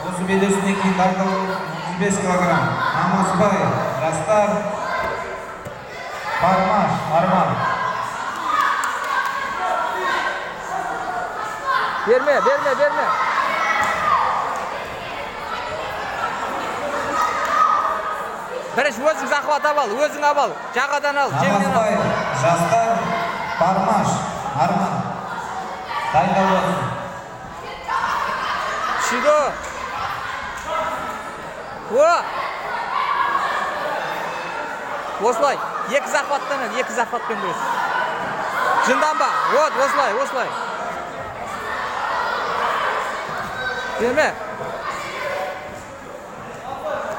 Осы белдесуден кейін тартылу 35 килограмм. Намазбай, жастар. Пармаш, Арман. Берме. Бірінші өзің захват абал, өзің абал. Жағадан ал, жеңден ал. Намазбай, жастар. Пармаш, Арман. Дайындал болсын. Шидо. Осылай. Екі захваттан екі захватпен көресіз. Жынданба. Осылай. Берме.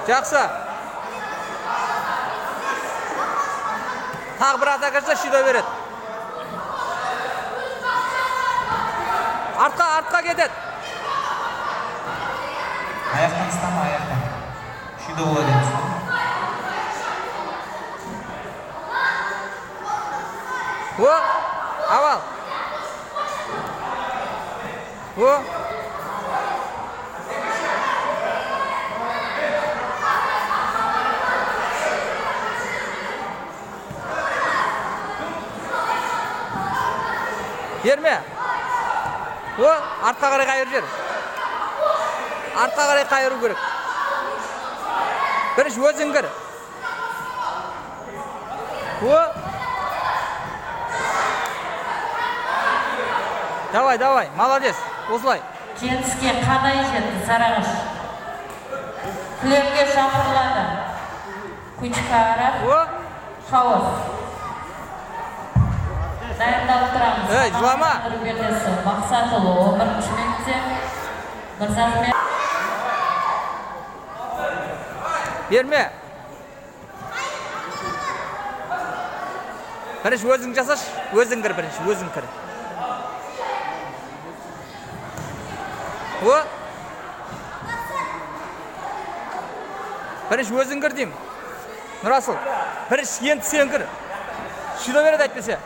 Жақсы. Тағы бір атака жасаса Шидо береді. Артқа кетеді. Аяқтан ұстама, аяқтан. Шидо болады емес. Авал. Берме. Артқа қарай қайыр жер. Артқа қарай қайыру керек. Бірінші өзің кір. Давай, молодец. Осылай. Жеңіске қадай жетті Сарағаш. Кілемге шақырылады. Күчкара. Хауыз. Дайындалып тұрамыз. Жылама. Мақсатұлы 11-ші минутте. Мырзахмет. Берме. Бірінші өзің жасаш, өзің кір бірінші, өзің кір. Бірінші өзің кір деймін. Нұрасыл, бірінші енді сен кір. Шидо береді әйтпесе.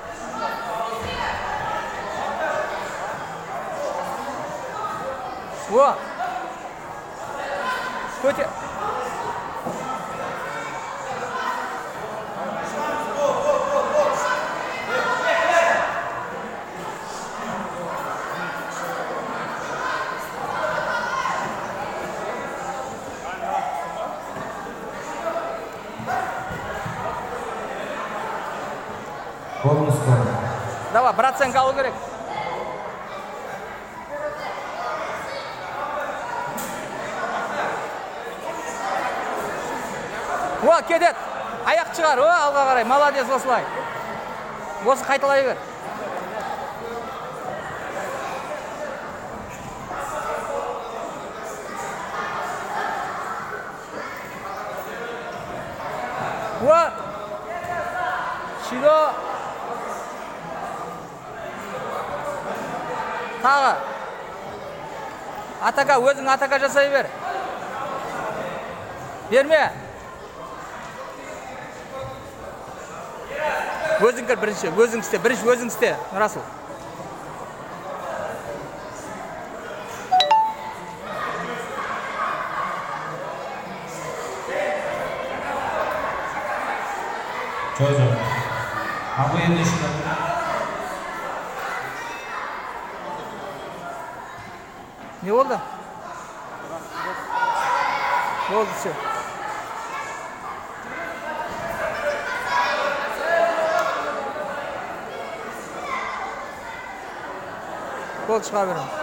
Көте. Давай, процент алу керек. Кетет. Аяқ шығар, алға қарай. Молодец, осылай. Осы қайталай бер. Шидо. Тағы. Атака, өзің атака жасай бер. Берме. Өзің кір бірінші, өзің істе, бірінші өзің істе, Нұрасыл. Жоқ. Абы енді ішін өтір. Не болды? Болды, все. Болды, шыға берем.